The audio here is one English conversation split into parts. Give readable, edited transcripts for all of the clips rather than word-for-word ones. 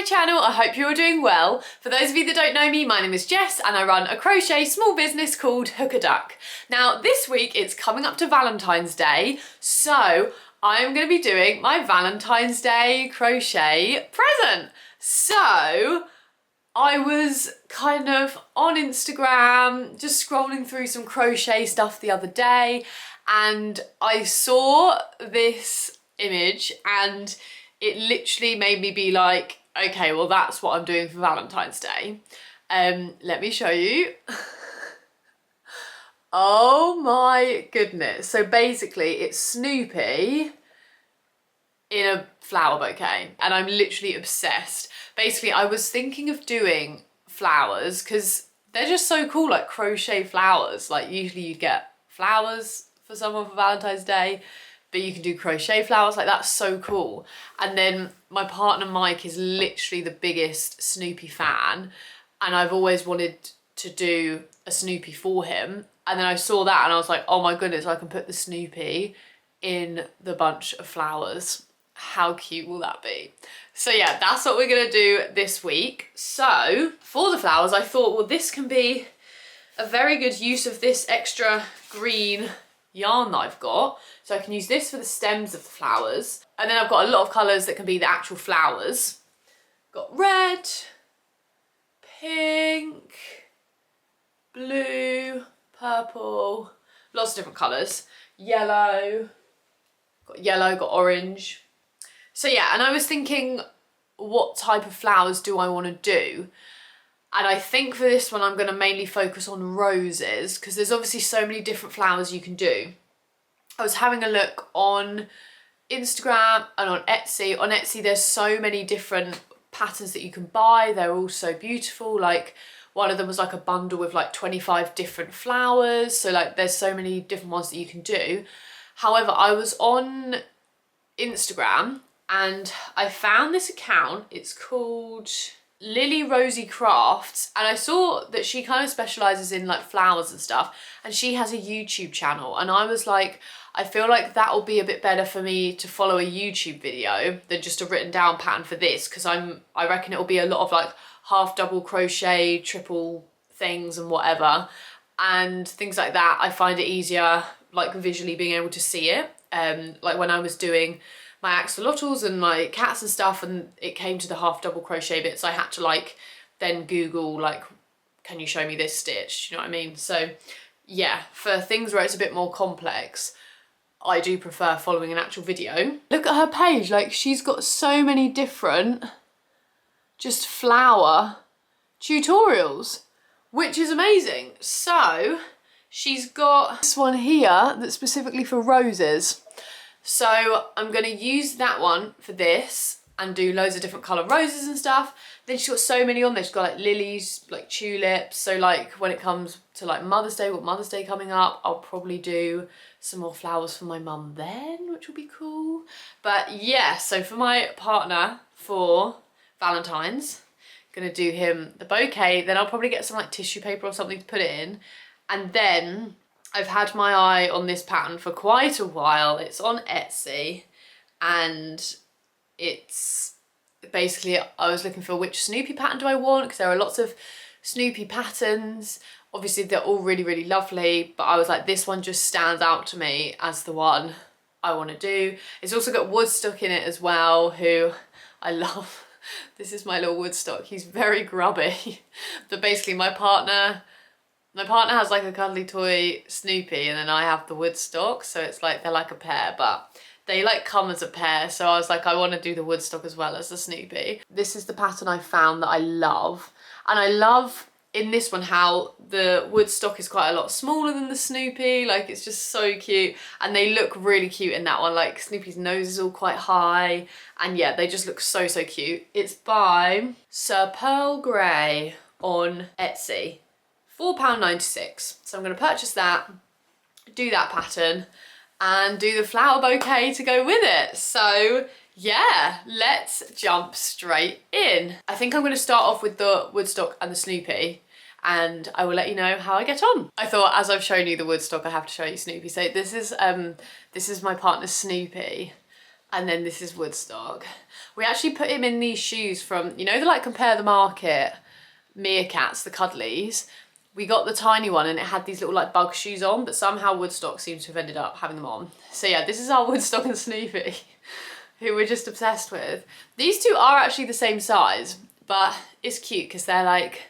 channel, I hope you're doing well. For those of you that don't know me, my name is Jess and I run a crochet small business called Hook a Duck. Now this week it's coming up to Valentine's Day, so I'm going to be doing my Valentine's Day crochet present. So I was kind of on Instagram, just scrolling through some crochet stuff the other day, and I saw this image and it literally made me be like, okay, well that's what I'm doing for Valentine's Day. Let me show you. Oh my goodness. So basically it's Snoopy in a flower bouquet and I'm literally obsessed. Basically I was thinking of doing flowers because they're just so cool, like crochet flowers. Like usually you get flowers for someone for Valentine's Day, but you can do crochet flowers, like that's so cool. And then my partner Mike is literally the biggest Snoopy fan and I've always wanted to do a Snoopy for him. And then I saw that and I was like, oh my goodness, I can put the Snoopy in the bunch of flowers. How cute will that be? So yeah, that's what we're gonna do this week. So for the flowers, I thought, well, this can be a very good use of this extra green yarn that I've got. So I can use this for the stems of the flowers. And then I've got a lot of colours that can be the actual flowers. Got red, pink, blue, purple, lots of different colours. Yellow, got orange. So yeah, and I was thinking, what type of flowers do I want to do? And I think for this one, I'm going to mainly focus on roses because there's obviously so many different flowers you can do. I was having a look on Instagram and on Etsy. On Etsy, there's so many different patterns that you can buy. They're all so beautiful. Like one of them was like a bundle with like 25 different flowers. So like there's so many different ones that you can do. However, I was on Instagram and I found this account. It's called Lily Rosie Crafts, and I saw that she kind of specializes in like flowers and stuff, and she has a YouTube channel, and I was like, I feel like that will be a bit better for me to follow a YouTube video than just a written down pattern for this, because I reckon it will be a lot of like half double crochet, triple things and whatever, and things like that. I find it easier like visually being able to see it. Like when I was doing my axolotls and my cats and stuff and it came to the half double crochet bits, I had to like then Google like, can you show me this stitch? You know what I mean? So yeah, for things where it's a bit more complex, I do prefer following an actual video. Look at her page, like she's got so many different just flower tutorials, which is amazing. So she's got this one here that's specifically for roses. So I'm going to use that one for this and do loads of different colour roses and stuff. Then she's got so many on there. She's got like lilies, like tulips. So like when it comes to like Mother's Day, we've got Mother's Day coming up, I'll probably do some more flowers for my mum then, which will be cool. But yeah, so for my partner for Valentine's, I'm going to do him the bouquet. Then I'll probably get some like tissue paper or something to put it in. And then I've had my eye on this pattern for quite a while. It's on Etsy and it's basically, I was looking for which Snoopy pattern do I want, because there are lots of Snoopy patterns. Obviously they're all really, really lovely, but I was like, this one just stands out to me as the one I want to do. It's also got Woodstock in it as well, who I love. This is my little Woodstock. He's very grubby, but basically my partner has like a cuddly toy Snoopy and then I have the Woodstock, so it's like they're like a pair, but they like come as a pair. So I was like, I want to do the Woodstock as well as the Snoopy. This is the pattern I found that I love, and I love in this one how the Woodstock is quite a lot smaller than the Snoopy. Like it's just so cute, and they look really cute in that one. Like Snoopy's nose is all quite high, and yeah, they just look so, so cute. It's by Sir Pearl Grey on Etsy. £4.96. So I'm going to purchase that, do that pattern and do the flower bouquet to go with it. So yeah, let's jump straight in. I think I'm going to start off with the Woodstock and the Snoopy and I will let you know how I get on. I thought as I've shown you the Woodstock, I have to show you Snoopy. So this is my partner Snoopy, And then this is Woodstock. We actually put him in these shoes from, you know, the like Compare the Market meerkats, the cuddlies. We got the tiny one and it had these little like bug shoes on, but somehow Woodstock seems to have ended up having them on. So yeah, this is our Woodstock and Snoopy, who we're just obsessed with. These two are actually the same size, but it's cute because they're like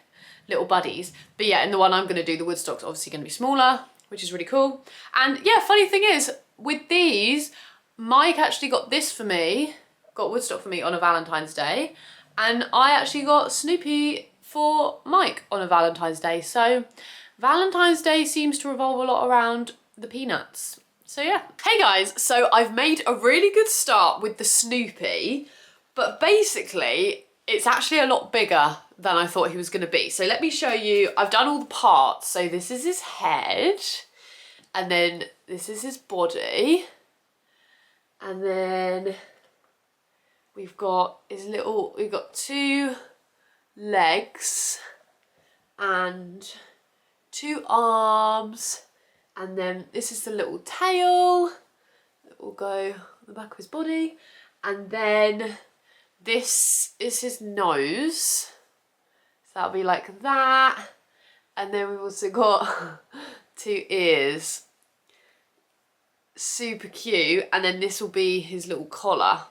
little buddies. But yeah, and the one I'm gonna do, the Woodstock's obviously gonna be smaller, which is really cool. And yeah, funny thing is, with these, Mike actually got this for me, got Woodstock for me on a Valentine's Day, and I actually got Snoopy for Mike on a Valentine's Day. So Valentine's Day seems to revolve a lot around the peanuts. So yeah. Hey guys, so I've made a really good start with the Snoopy, but basically it's actually a lot bigger than I thought he was gonna be. So let me show you, I've done all the parts. So this is his head, and then this is his body. And then we've got we've got 2 legs and 2 arms. And then this is the little tail that will go on the back of his body. And then this is his nose. So that'll be like that. And then we've also got 2 ears. Super cute. And then this will be his little collar.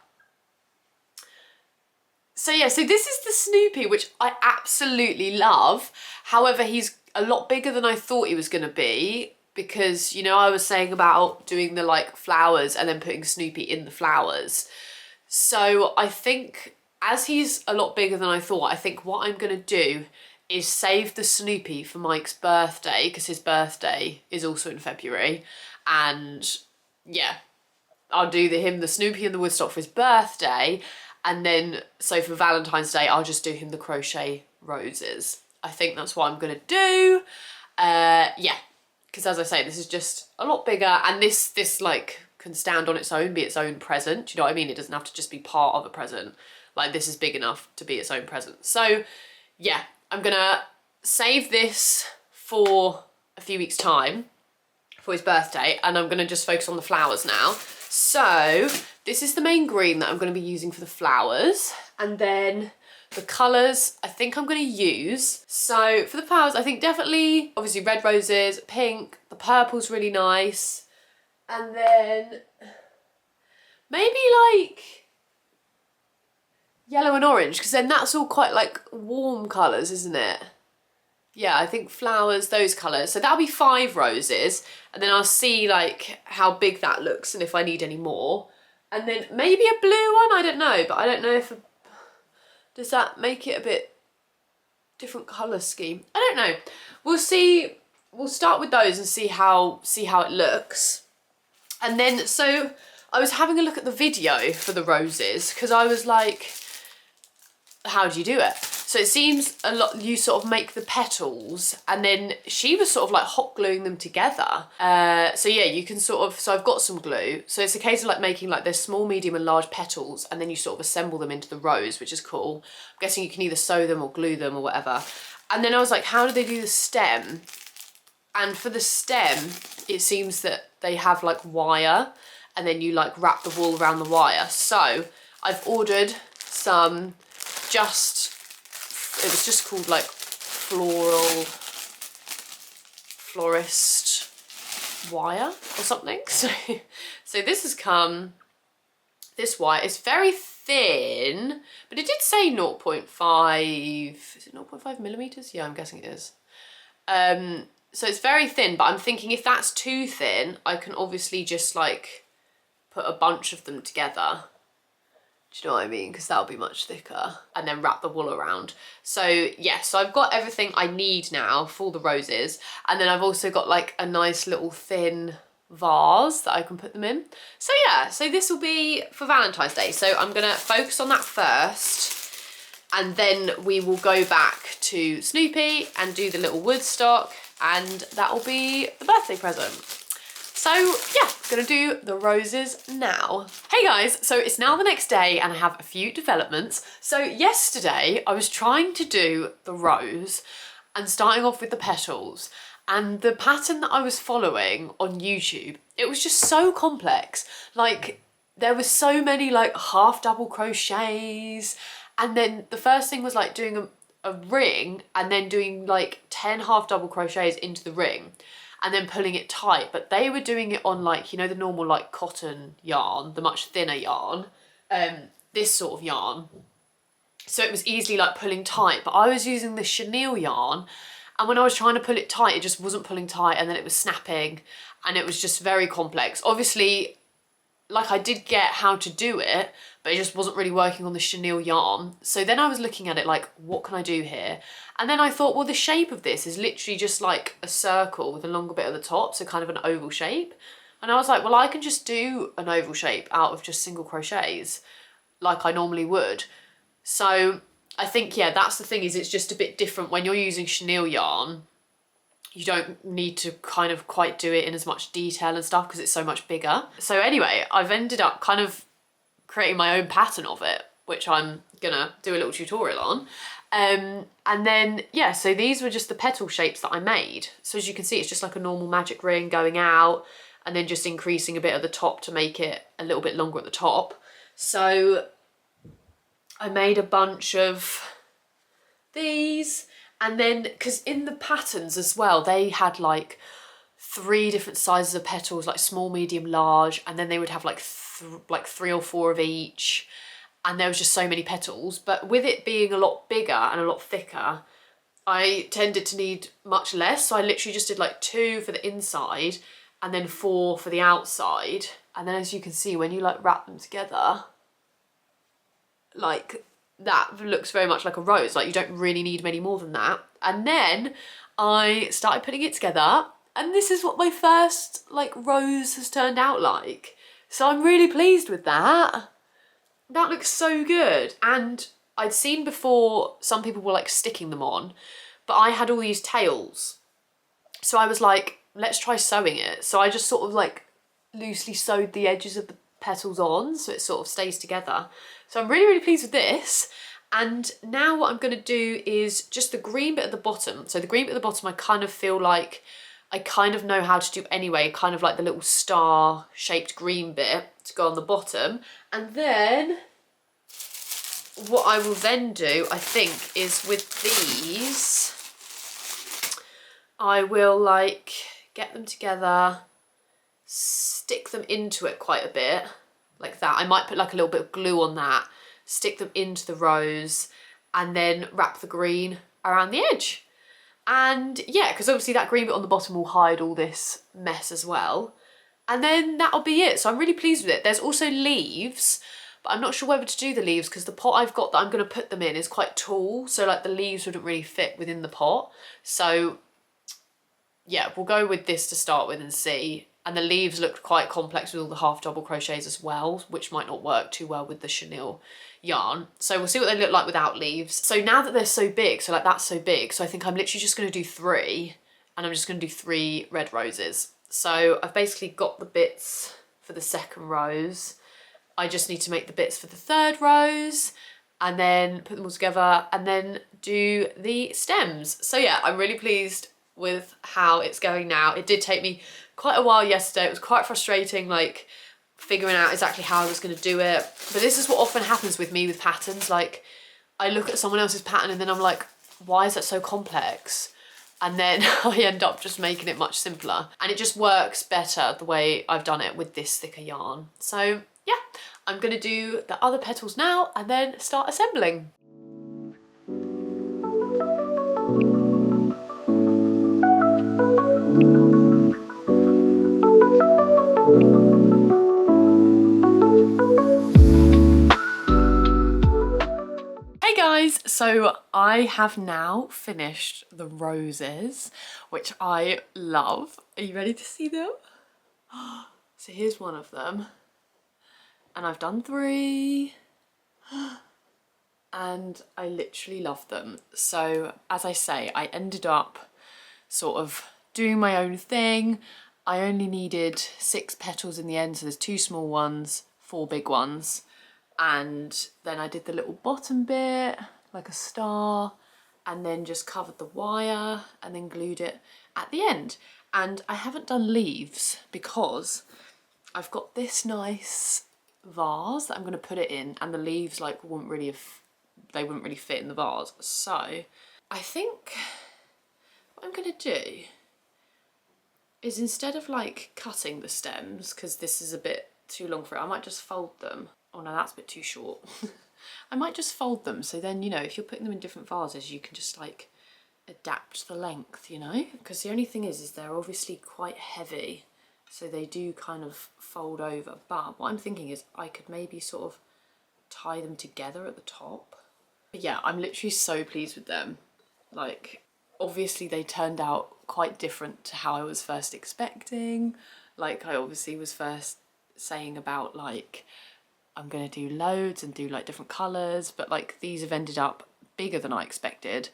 So yeah, so this is the Snoopy, which I absolutely love. However, he's a lot bigger than I thought he was gonna be, because, you know, I was saying about doing the like flowers and then putting Snoopy in the flowers. So I think as he's a lot bigger than I thought, I think what I'm gonna do is save the Snoopy for Mike's birthday, because his birthday is also in February. And yeah, I'll do the Snoopy and the Woodstock for his birthday. And then, so for Valentine's Day, I'll just do him the crochet roses. I think that's what I'm gonna do. Yeah, because as I say, this is just a lot bigger, and this like can stand on its own, be its own present. Do you know what I mean? It doesn't have to just be part of a present. Like, this is big enough to be its own present. So yeah, I'm gonna save this for a few weeks' time for his birthday, and I'm gonna just focus on the flowers now. So this is the main green that I'm gonna be using for the flowers, and then the colours I think I'm gonna use. So for the flowers, I think definitely, obviously red roses, pink, the purple's really nice, and then maybe like yellow and orange, because then that's all quite like warm colours, isn't it? Yeah, I think flowers, those colours. So that'll be 5 roses, and then I'll see like how big that looks and if I need any more. And then maybe a blue one, I don't know, but I don't know if, does that make it a bit different colour scheme? I don't know. We'll see, we'll start with those and see how it looks. And then, so I was having a look at the video for the roses, because I was like, how do you do it? So it seems a lot, you sort of make the petals, and then she was sort of like hot gluing them together. So yeah, you can sort of, so I've got some glue. So it's a case of like making like there's small, medium and large petals, and then you sort of assemble them into the rose, which is cool. I'm guessing you can either sew them or glue them or whatever. And then I was like, how do they do the stem? And for the stem, it seems that they have like wire, and then you like wrap the wool around the wire. So I've ordered some it was just called like florist wire or something. So this has come, this wire is very thin, but it did say 0.5, is it 0.5 millimeters? Yeah, I'm guessing it is. So it's very thin, but I'm thinking if that's too thin, I can obviously just like put a bunch of them together. Do you know what I mean? Because that'll be much thicker, and then wrap the wool around. So yeah, so I've got everything I need now for the roses. And then I've also got like a nice little thin vase that I can put them in. So yeah, so this will be for Valentine's Day. So I'm gonna focus on that first, and then we will go back to Snoopy and do the little Woodstock, and that will be the birthday present. So yeah, gonna do the roses now. Hey guys, so it's now the next day and I have a few developments. So yesterday I was trying to do the rose and starting off with the petals, and the pattern that I was following on YouTube, it was just so complex. Like, there were so many like half double crochets, and then the first thing was like doing a ring and then doing like 10 half double crochets into the ring and then pulling it tight. But they were doing it on like, you know, the normal like cotton yarn, the much thinner yarn, this sort of yarn. So it was easily like pulling tight, but I was using the chenille yarn, and when I was trying to pull it tight, it just wasn't pulling tight, and then it was snapping, and it was just very complex. Obviously, like I did get how to do it, but it just wasn't really working on the chenille yarn. So then I was looking at it like, what can I do here? And then I thought, well, the shape of this is literally just like a circle with a longer bit at the top, so kind of an oval shape. And I was like, well, I can just do an oval shape out of just single crochets like I normally would. So I think, yeah, that's the thing, is it's just a bit different when you're using chenille yarn. You don't need to kind of quite do it in as much detail and stuff because it's so much bigger. So anyway, I've ended up kind of creating my own pattern of it, which I'm gonna do a little tutorial on. And then, yeah, so these were just the petal shapes that I made. So as you can see, it's just like a normal magic ring going out and then just increasing a bit at the top to make it a little bit longer at the top. So I made a bunch of these. And then, because in the patterns as well, they had like 3 different sizes of petals, like small, medium, large, and then they would have like 3 or 4 of each, and there was just so many petals. But with it being a lot bigger and a lot thicker, I tended to need much less, so I literally just did like 2 for the inside and then 4 for the outside. And then as you can see, when you like wrap them together, like that looks very much like a rose. Like you don't really need many more than that. And then I started putting it together, and this is what my first like rose has turned out like. So I'm really pleased with that. That looks so good. And I'd seen before some people were like sticking them on, but I had all these tails. So I was like, let's try sewing it. So I just sort of like loosely sewed the edges of the petals on so it sort of stays together. So I'm really, really pleased with this. And now what I'm going to do is just the green bit at the bottom. So the green bit at the bottom, I kind of feel like I kind of know how to do anyway, kind of like the little star shaped green bit to go on the bottom. And then what I will then do, I think, is with these, I will like get them together, stick them into it quite a bit, like that. I might put like a little bit of glue on that, stick them into the rose, and then wrap the green around the edge. And yeah, because obviously that green bit on the bottom will hide all this mess as well. And then that'll be it. So I'm really pleased with it. There's also leaves, but I'm not sure whether to do the leaves because the pot I've got that I'm going to put them in is quite tall. So like the leaves wouldn't really fit within the pot. So yeah, we'll go with this to start with and see. And the leaves looked quite complex with all the half double crochets as well, which might not work too well with the chenille yarn. So we'll see what they look like without leaves. So now that they're so big, so like that's so big, so I think I'm literally just going to do 3, and I'm just going to do 3 red roses. So I've basically got the bits for the second rose. I just need to make the bits for the third rose and then put them all together and then do the stems. So yeah, I'm really pleased with how it's going now. It did take me quite a while yesterday. It was quite frustrating, like figuring out exactly how I was going to do it. But this is what often happens with me with patterns. Like I look at someone else's pattern and then I'm like, why is that so complex? And then I end up just making it much simpler. And it just works better the way I've done it with this thicker yarn. So yeah, I'm going to do the other petals now and then start assembling. So I have now finished the roses, which I love. Are you ready to see them? So here's one of them. And I've done 3. And I literally love them. So as I say, I ended up sort of doing my own thing. I only needed 6 petals in the end. So there's 2 small ones, 4 big ones. And then I did the little bottom bit, like a star, and then just covered the wire and then glued it at the end. And I haven't done leaves because I've got this nice vase that I'm going to put it in, and the leaves like wouldn't really fit in the vase. So I think what I'm going to do is, instead of like cutting the stems, because this is a bit too long for it, I might just fold them. Oh no, that's a bit too short. I might just fold them, so then, you know, if you're putting them in different vases, you can just like adapt the length, you know? Because the only thing is they're obviously quite heavy, so they do kind of fold over. But what I'm thinking is I could maybe sort of tie them together at the top. But yeah, I'm literally so pleased with them. Like, obviously they turned out quite different to how I was first expecting. Like, I obviously was first saying about like, I'm gonna do loads and do like different colours, but like these have ended up bigger than I expected.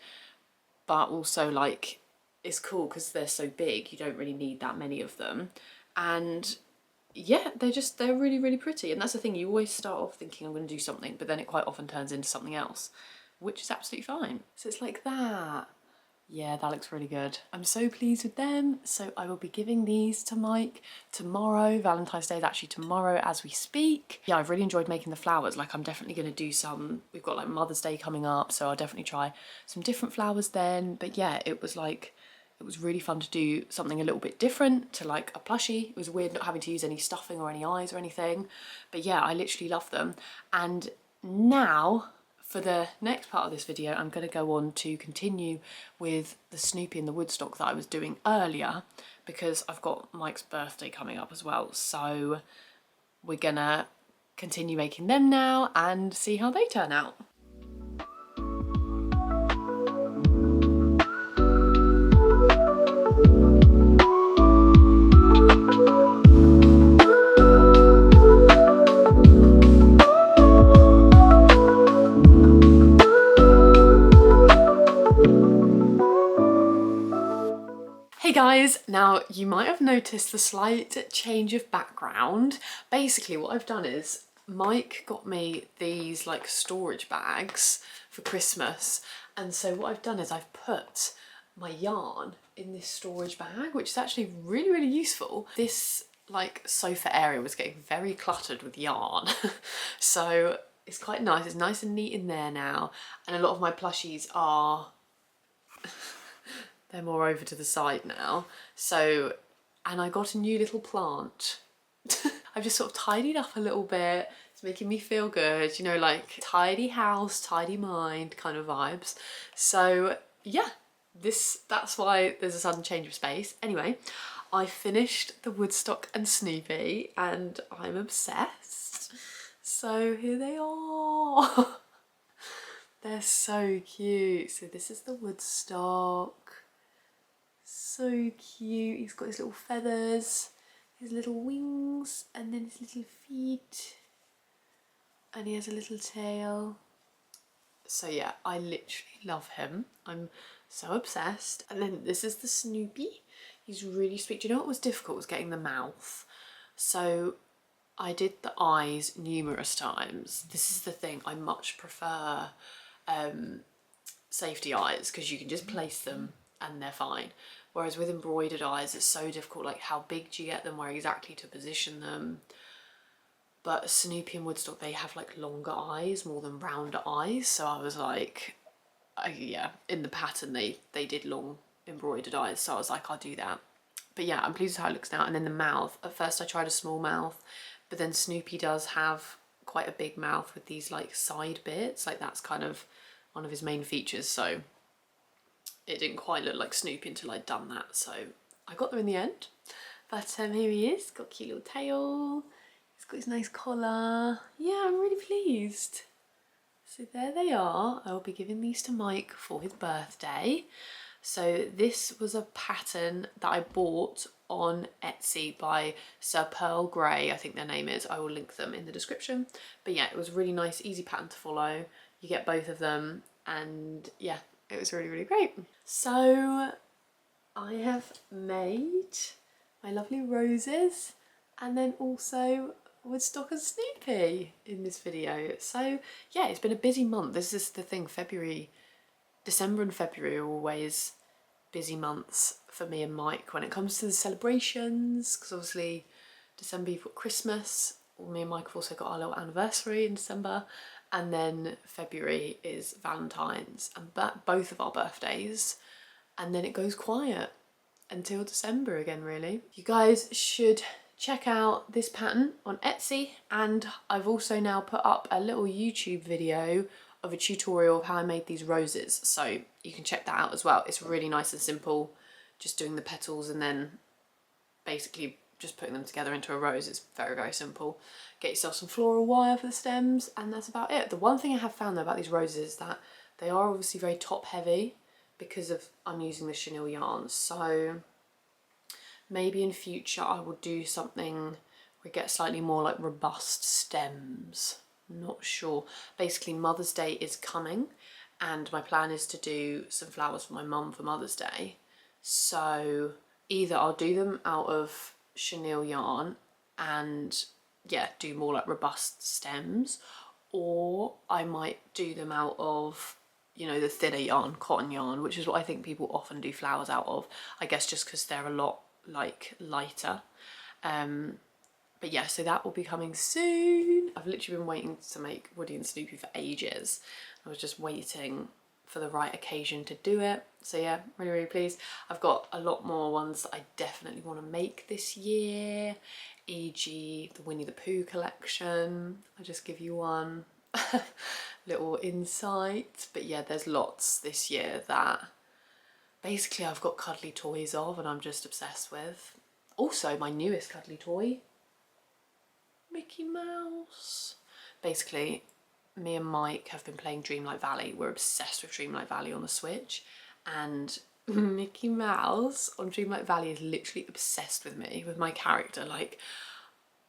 But also like, it's cool because they're so big, you don't really need that many of them. And yeah, they're really, really pretty. And that's the thing, you always start off thinking I'm going to do something, but then it quite often turns into something else, which is absolutely fine. So it's like that. Yeah, that looks really good. I'm so pleased with them. So I will be giving these to Mike tomorrow. Valentine's Day is actually tomorrow as we speak. Yeah, I've really enjoyed making the flowers. Like, I'm definitely going to do some, we've got like Mother's Day coming up, so I'll definitely try some different flowers then. But yeah, it was really fun to do something a little bit different to like a plushie. It was weird not having to use any stuffing or any eyes or anything. But yeah, I literally love them. And now, for the next part of this video, I'm going to go on to continue with the Snoopy and the Woodstock that I was doing earlier, because I've got Mike's birthday coming up as well. So we're going to continue making them now and see how they turn out. Hey guys, now you might have noticed the slight change of background. Basically what I've done is Mike got me these like storage bags for Christmas, and so what I've done is I've put my yarn in this storage bag, which is actually really, really useful. This like sofa area was getting very cluttered with yarn so it's quite nice. It's nice and neat in there now, and a lot of my plushies are they're more over to the side now. So, and I got a new little plant. I've just sort of tidied up a little bit. It's making me feel good, you know, like tidy house, tidy mind kind of vibes. So yeah, that's why there's a sudden change of space. Anyway, I finished the Woodstock and Snoopy and I'm obsessed. So here they are. They're so cute. So this is the Woodstock. So cute. He's got his little feathers, his little wings, and then his little feet. And he has a little tail. So yeah, I literally love him. I'm so obsessed. And then this is the Snoopy. He's really sweet. Do you know what was difficult was getting the mouth. So I did the eyes numerous times. This is the thing, I much prefer safety eyes because you can just place them and they're fine. Whereas with embroidered eyes, it's so difficult, like how big do you get them, where exactly to position them. But Snoopy and Woodstock, they have like longer eyes more than rounder eyes. So I was like, yeah, in the pattern they did long embroidered eyes. So I was like, I'll do that. But yeah, I'm pleased with how it looks now. And then the mouth, at first I tried a small mouth, but then Snoopy does have quite a big mouth with these like side bits. Like that's kind of one of his main features. So it didn't quite look like Snoopy until I'd done that. So I got there in the end. But here he is, got a cute little tail. He's got his nice collar. Yeah, I'm really pleased. So there they are. I will be giving these to Mike for his birthday. So this was a pattern that I bought on Etsy by Sir Pearl Grey, I think their name is. I will link them in the description. But yeah, it was a really nice, easy pattern to follow. You get both of them and yeah, it was really, really great. So I have made my lovely roses and then also Woodstock and Snoopy in this video. So yeah, it's been a busy month. This is the thing, December and February are always busy months for me and Mike when it comes to the celebrations, because obviously December you've got Christmas, me and Mike have also got our little anniversary in December, and then February is Valentine's and both of our birthdays, and then it goes quiet until December again, really. You guys should check out this pattern on Etsy, and I've also now put up a little YouTube video of a tutorial of how I made these roses, so you can check that out as well. It's really nice and simple, just doing the petals and then basically just putting them together into a rose. It's very, very simple. Get yourself some floral wire for the stems, and that's about it. The one thing I have found though about these roses is that they are obviously very top heavy because of I'm using the chenille yarn, so maybe in future I will do something where we get slightly more like robust stems. Not sure. Basically Mother's Day is coming and my plan is to do some flowers for my mum for Mother's Day. So either I'll do them out of chenille yarn and yeah, do more like robust stems, or I might do them out of, you know, the thinner yarn, cotton yarn, which is what I think people often do flowers out of, I guess just because they're a lot like lighter. But yeah, so that will be coming soon. I've literally been waiting to make Woody and Snoopy for ages. I was just waiting for the right occasion to do it. So yeah, really, really pleased. I've got a lot more ones that I definitely want to make this year, e.g. the Winnie the Pooh collection. I'll just give you one little insight. But yeah, there's lots this year that basically I've got cuddly toys of and I'm just obsessed with. Also, my newest cuddly toy, Mickey Mouse. Basically, me and Mike have been playing Dreamlight Valley. We're obsessed with Dreamlight Valley on the Switch, and Mickey Mouse on Dreamlight Valley is literally obsessed with me, with my character. Like,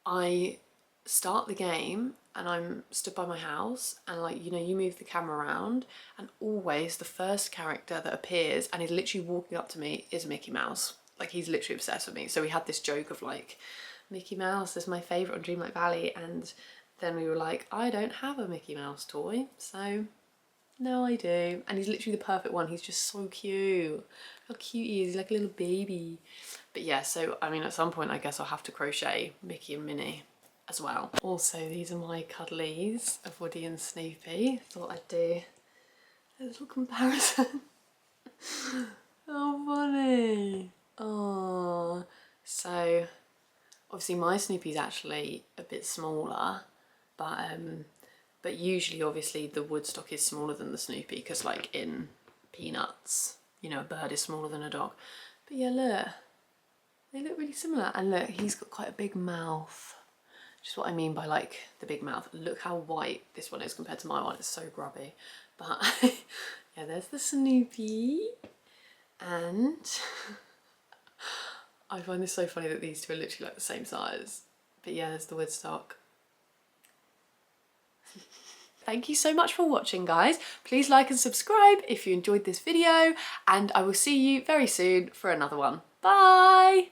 I start the game and I'm stood by my house and like, you know, you move the camera around and always the first character that appears and is literally walking up to me is Mickey Mouse. Like, he's literally obsessed with me. So we had this joke of like, Mickey Mouse is my favourite on Dreamlight Valley, and then we were like, I don't have a Mickey Mouse toy, so now I do. And he's literally the perfect one. He's just so cute. How cute he is. He's like a little baby. But yeah, so I mean, at some point I guess I'll have to crochet Mickey and Minnie as well. Also, these are my cuddlies of Woody and Snoopy. Thought I'd do a little comparison. How funny. Oh, so obviously my Snoopy's actually a bit smaller, but usually obviously the Woodstock is smaller than the Snoopy, because like in Peanuts, you know, a bird is smaller than a dog. But yeah, look, they look really similar. And look, he's got quite a big mouth. Just what I mean by like the big mouth. Look how white this one is compared to my one. It's so grubby. But yeah, there's the Snoopy. And I find this so funny that these two are literally like the same size. But yeah, there's the Woodstock. Thank you so much for watching, guys. Please like and subscribe if you enjoyed this video, and I will see you very soon for another one. Bye!